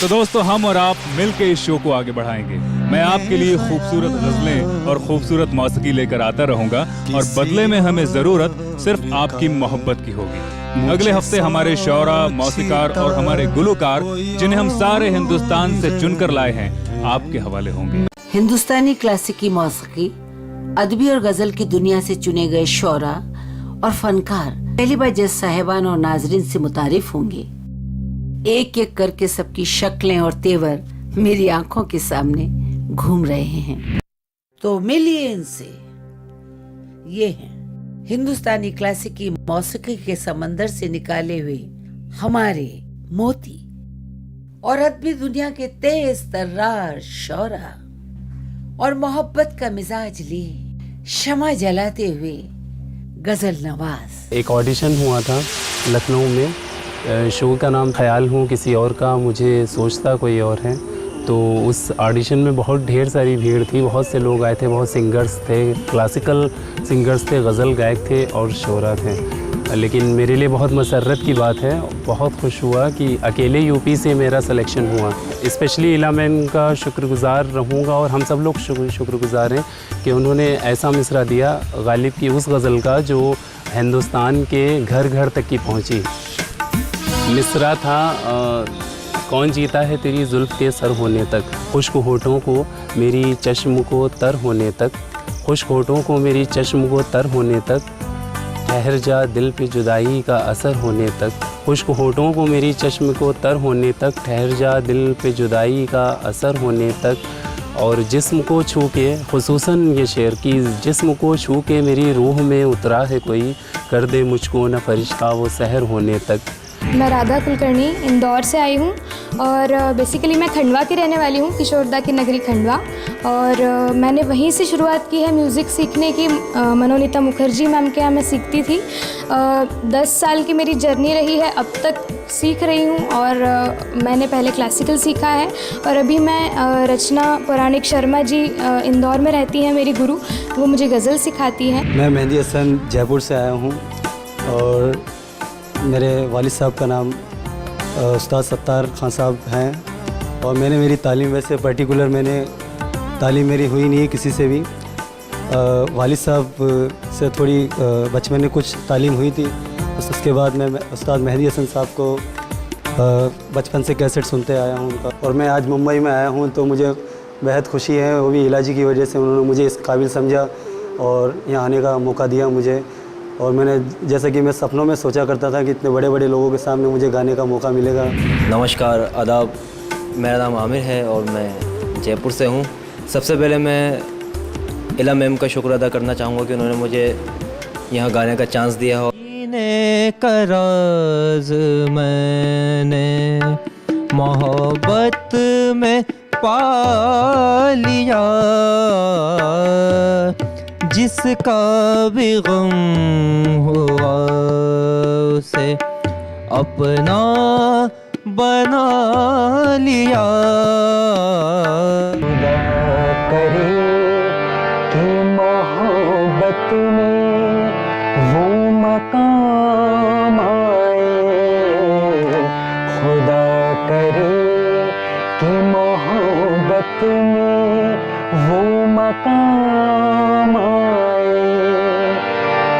तो दोस्तों हम और आप मिलके इस शो को आगे बढ़ाएंगे। मैं आपके लिए खूबसूरत गजलें और खूबसूरत मौसीकी लेकर आता रहूंगा और बदले में हमें जरूरत सिर्फ आपकी मोहब्बत की होगी। अगले हफ्ते हमारे शौरा, मौसीकार और हमारे गुलकार, जिन्हें हम सारे हिंदुस्तान से चुनकर लाए हैं, आपके हवाले होंगे। हिंदुस्तानी क्लासिकी मौसीकी, अदबी और गजल की दुनिया से चुने गए शौरा और फनकार पहली बार जज साहिबान और नाजरीन से मुतारिफ होंगे। एक एक करके सबकी शक्लें और तेवर मेरी आंखों के सामने घूम रहे हैं। तो मिलिए इनसे, ये हैं हिंदुस्तानी क्लासिकी मौसीकी के समंदर से निकाले हुए हमारे मोती और अदबी दुनिया के तेज तर्रार शौरा और मोहब्बत का मिजाज लिए शमा जलाते हुए गजल नवाज। एक ऑडिशन हुआ था लखनऊ में, शो का नाम ख्याल हूँ किसी और का, मुझे सोचता कोई और है। तो उस ऑडिशन में बहुत ढेर सारी भीड़ थी, बहुत से लोग आए थे, बहुत सिंगर्स थे, क्लासिकल सिंगर्स थे, गज़ल गायक थे और शोरा थे। लेकिन मेरे लिए बहुत मसर्रत की बात है, बहुत खुश हुआ कि अकेले यूपी से मेरा सिलेक्शन हुआ। स्पेशली इला मैं इनका शुक्रगुज़ार रहूँगा और हम सब लोग शुक्रगुज़ार हैं कि उन्होंने ऐसा मिसरा दिया गालिब की उस गज़ल का जो हिंदुस्तान के घर घर तक की पहुँची। मिसरा था कौन जीता है तेरी जुल्फ़ के सर होने तक, खुश्क होठों को मेरी चश्म को तर होने तक, खुश्क होठों को मेरी चश्म को तर होने तक, ठहर जा दिल पे जुदाई का असर होने तक, खुश्क होठों को मेरी चश्म को तर होने तक, ठहर जा दिल पे जुदाई का असर होने तक, और जिस्म को छू के, खुसूसन ये शेर की, जिस्म को छू के मेरी रूह में उतरा है कोई, कर दे मुझको न फरिश्ता वो सहर होने तक। मैं राधा कुलकर्णी इंदौर से आई हूँ और बेसिकली मैं खंडवा की रहने वाली हूँ, किशोरदा की नगरी खंडवा। और मैंने वहीं से शुरुआत की है म्यूज़िक सीखने की। मनोनीता मुखर्जी मैम के यहाँ मैं सीखती थी। 10 साल की मेरी जर्नी रही है, अब तक सीख रही हूँ। और मैंने पहले क्लासिकल सीखा है और अभी मैं रचना पौराणिक शर्मा जी इंदौर में रहती हैं मेरी गुरु, वो मुझे गज़ल सिखाती हैं। मैं मेहंदी हसन जयपुर से आया हूँ और मेरे वालिद साहब का नाम उस्ताद सत्तार खान साहब हैं और मेरी तालीम वैसे पर्टिकुलर तालीम मेरी हुई नहीं है किसी से भी। वालिद साहब से थोड़ी बचपन में कुछ तालीम हुई थी। उसके बाद मैं उस्ताद मेहदी हसन साहब को बचपन से कैसेट सुनते आया हूँ उनका। और मैं आज मुंबई में आया हूँ तो मुझे बेहद खुशी है, वो भी इलाजी की वजह से उन्होंने मुझे इस काबिल समझा और यहाँ आने का मौका दिया मुझे। और मैंने जैसा कि मैं सपनों में सोचा करता था कि इतने बड़े बड़े लोगों के सामने मुझे गाने का मौका मिलेगा। नमस्कार, आदाब, मेरा नाम आमिर है और मैं जयपुर से हूँ। सबसे पहले मैं इला मैम का शुक्र अदा करना चाहूँगा कि उन्होंने मुझे यहाँ गाने का चांस दिया हो। कराज मैंने मोहब्बत में पा लिया, जिसका भी गम हुआ उसे अपना बना लिया। खुदा करे कि मोहब्बत में वो मकाम आए, खुदा करे कि मोहब्बत में वो मकाम आए,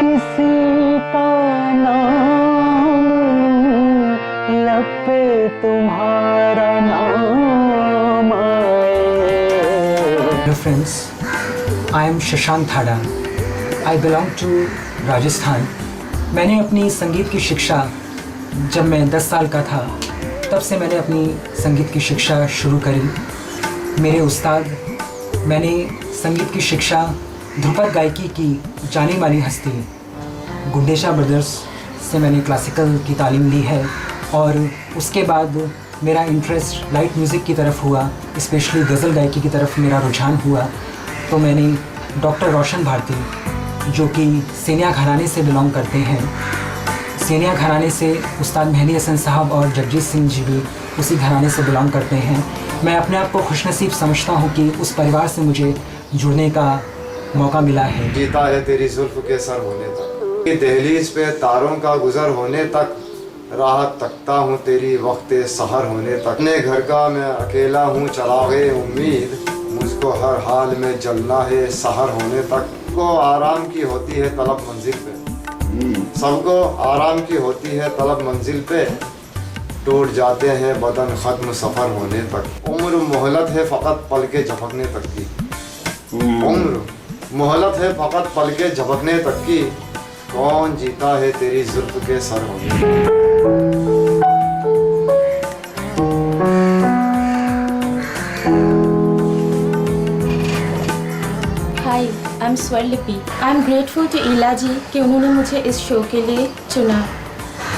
किसी का नाम लब पे तुम्हारा नाम आए। Hello friends, I am Shashank थाडा। I belong to Rajasthan. मैंने अपनी संगीत की शिक्षा जब मैं 10 साल का था तब से मैंने अपनी संगीत की शिक्षा शुरू करी। मेरे उस्ताद, मैंने संगीत की शिक्षा ध्रुपद गायकी की जानी मानी हस्ती गुंडेशा ब्रदर्स से मैंने क्लासिकल की तालीम ली है और उसके बाद मेरा इंटरेस्ट लाइट म्यूज़िक की तरफ हुआ, स्पेशली गज़ल गायकी की तरफ मेरा रुझान हुआ। तो मैंने डॉक्टर रोशन भारती, जो कि सेनिया घराने से बिलोंग करते हैं, सेनिया घराने से उस्ताद मेहदी हसन साहब और जगजीत सिंह जी भी उसी घराने से बिलोंग करते हैं। मैं अपने आप को खुशनसीब समझता हूँ कि उस परिवार से मुझे जुड़ने का मौका मिला है। जीता है तेरी जुल्फ के सर होने तक, दहलीज पे तारों का गुजर होने तक, राह तकता हूँ तेरी वक्त सहर होने तक। अपने घर का मैं अकेला हूँ चरागे उम्मीद, मुझको हर हाल में जलना है सहर होने तक। सबको आराम की होती है तलब मंजिल पे, सबको आराम की होती है तलब मंजिल पे, टूट जाते हैं बदन ख़त्म सफ़र होने तक। उम्र मोहलत है फ़कत पल के झपकने तक की, उम्र मोहलत है फ़कत पल के झपकने तक की, कौन जीता है तेरी जुल्फ के सर होने तक। Hi, I am Swaralipi. I am grateful to Ila ji कि उन्होंने मुझे इस शो के लिए चुना।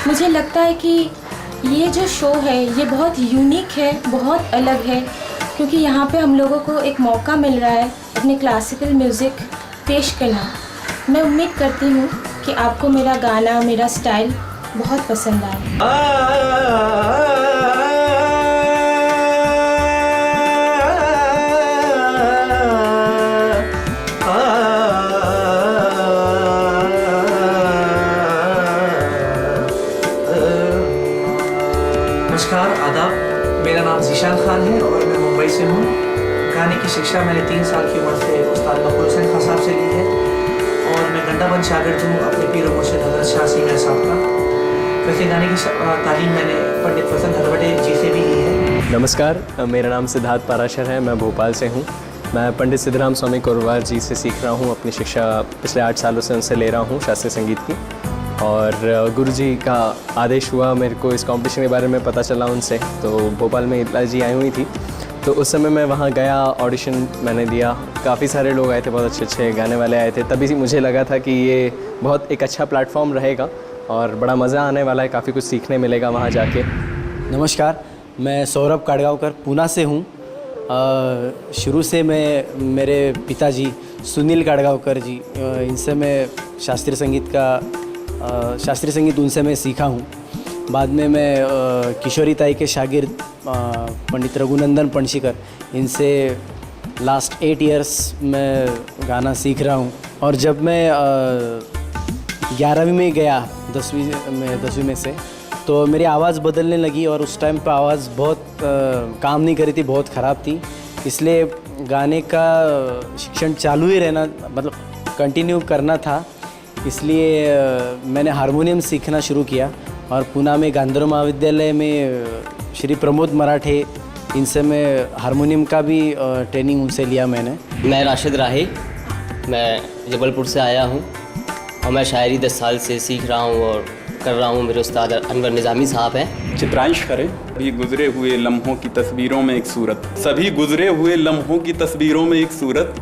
मुझे लगता है कि ये जो शो है ये बहुत यूनिक है, बहुत अलग है, क्योंकि यहाँ पे हम लोगों को एक मौका मिल रहा है अपने क्लासिकल म्यूज़िक पेश करना। मैं उम्मीद करती हूँ कि आपको मेरा गाना, मेरा स्टाइल बहुत पसंद आए। नमस्कार, आदाब, मेरा नाम ज़ीशान खान है और मैं मुंबई से हूँ। गाने की शिक्षा मैंने 3 साल की उम्र से उस्ताद मकबूल हुसैन खान साहब से ली है और मैं घंटाबंद शागिर्द हूँ अपने पीर और मुर्शिद हज़रत शाह सीमिया साहब का। वैसे गाने की तालीम मैंने पंडित फजल हरवटे जी से भी ली है। नमस्कार, मेरा नाम सिद्धार्थ पाराशर है, मैं भोपाल से हूँ। मैं पंडित सिद्धराम स्वामी कोरवार जी से सीख रहा हूँ, अपनी शिक्षा पिछले 8 सालों से उनसे ले रहा हूँ शास्त्रीय संगीत की। और गुरुजी का आदेश हुआ, मेरे को इस कंपटीशन के बारे में पता चला उनसे, तो भोपाल में इला जी आई हुई थी, तो उस समय मैं वहाँ गया, ऑडिशन मैंने दिया। काफ़ी सारे लोग आए थे, बहुत अच्छे अच्छे गाने वाले आए थे। तभी मुझे लगा था कि ये बहुत एक अच्छा प्लेटफॉर्म रहेगा और बड़ा मज़ा आने वाला है, काफ़ी कुछ सीखने मिलेगा वहाँ जाके। नमस्कार, मैं सौरभ काड़गांवकर पूना से हूँ। शुरू से मैं मेरे पिताजी सुनील काड़गांवकर जी, इनसे मैं शास्त्रीय संगीत उनसे मैं सीखा हूँ। बाद में मैं किशोरी ताई के शागिर्द पंडित रघुनंदन पणशीकर, इनसे लास्ट 8 इयर्स मैं गाना सीख रहा हूँ। और जब मैं 11वीं में गया 10वीं में से। तो मेरी आवाज़ बदलने लगी और उस टाइम पे आवाज़ बहुत काम नहीं कर रही थी, बहुत ख़राब थी। इसलिए गाने का शिक्षण चालू ही रहना, मतलब कंटिन्यू करना था। इसलिए मैंने हारमोनियम सीखना शुरू किया और पूना में गांधर्व महाविद्यालय में श्री प्रमोद मराठे, इनसे मैं हारमोनियम का भी ट्रेनिंग उनसे लिया मैंने। मैं राशिद राही, मैं जबलपुर से आया हूँ और मैं शायरी 10 साल से सीख रहा हूँ और कर रहा हूँ। मेरे उस्ताद अनवर निज़ामी साहब हैं। चित्रांश करें। सभी गुजरे हुए लम्हों की तस्वीरों में एक सूरत, सभी गुजरे हुए लम्हों की तस्वीरों में एक सूरत,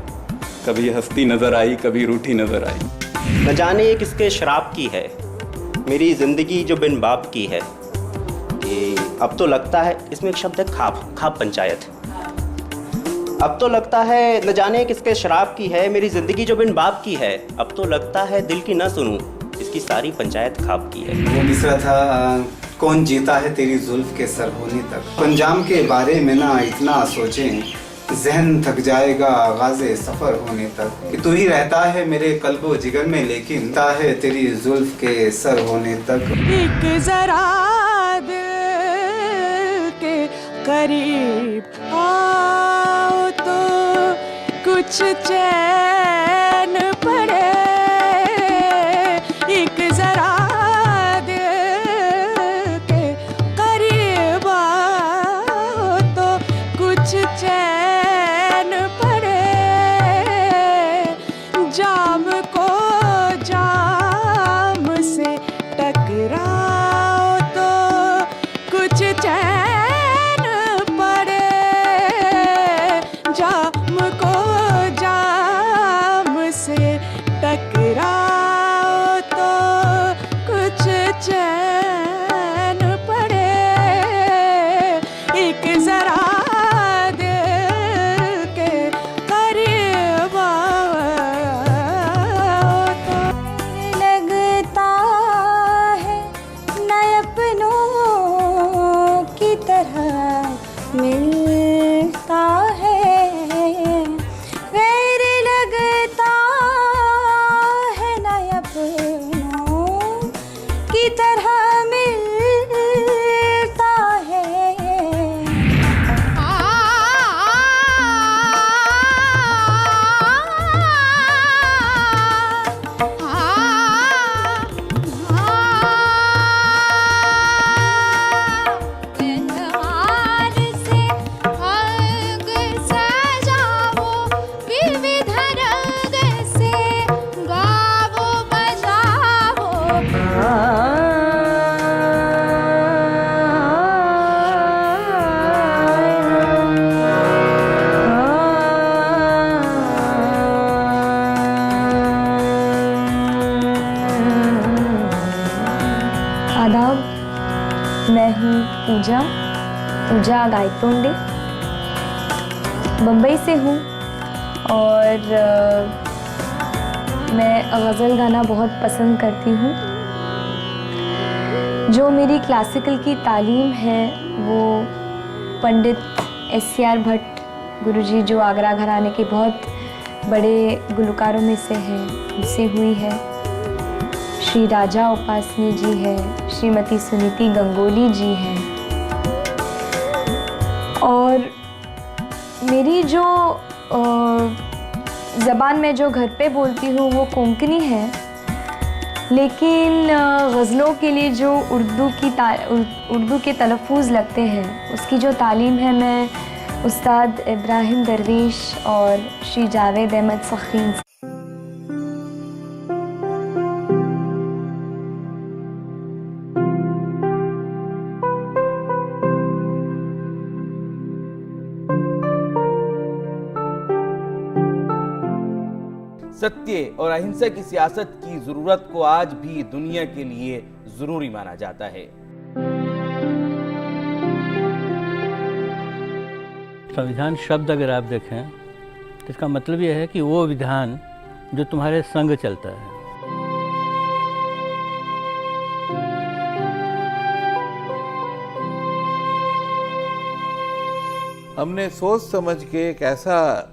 कभी हंसती नज़र आई, कभी रूठी नज़र आई। न जाने ये किसके शराब की है मेरी ज़िंदगी जो बिन बाप की है। कि अब तो लगता है, इसमें एक शब्द है खाब पंचायत। अब तो लगता है न जाने किसके शराब की है मेरी ज़िंदगी जो बिन बाप की है। अब तो लगता है दिल की न सुनूं, इसकी सारी पंचायत खाब की है। वो मिसरा था, कौन जीता है तेरी जुल्फ के सर होने तक। पंजाम के बारे में ना इतना सोचें, जहन थक जाएगा आगाज़े सफ़र होने तक। कि तू ही रहता है मेरे कल्बो जिगर में, लेकिन ता है तेरी जुल्फ के सर होने तक। एक जरा दिल के करीब आओ तो कुछ चैन पड़े। एक जरा दिल के करीब आओ तो कुछ चैन पड़े। जाम को जाम से टकराओ तो कुछ चैन पड़े। जाम को जाम से टकराओ तो कुछ चैन पड़े। एक जरा दिल के करीब आओ तो लगता है न अपनों की तरह मिलता है। गैर लगता है न अपनों की तरह मिलता है। हार से आग सजाओ, विविध रंग से गावो बजाओ। आदाब, मैं हूँ पूजा गायतोंडे, बम्बई से हूँ और मैं गज़ल गाना बहुत पसंद करती हूँ। जो मेरी क्लासिकल की तालीम है वो पंडित SCR भट्ट गुरुजी, जो आगरा घराने के बहुत बड़े गुलकारों में से हैं, उनसे हुई है। श्री राजा उपासनी जी है, श्रीमती सुनीति गंगोली जी हैं। और मेरी जो ज़बान में जो घर पे बोलती हूँ वो कोंकणी है, लेकिन गज़लों के लिए जो उर्दू के तलफ़ुज़ लगते हैं उसकी जो तालीम है मैं उस्ताद इब्राहिम दरवेश और श्री जावेद अहमद फ़खीन से। सत्य और अहिंसा की सियासत की जरूरत को आज भी दुनिया के लिए जरूरी माना जाता है। संविधान शब्द अगर आप देखें तो इसका मतलब यह है कि वो विधान जो तुम्हारे संग चलता है। हमने सोच समझ के एक ऐसा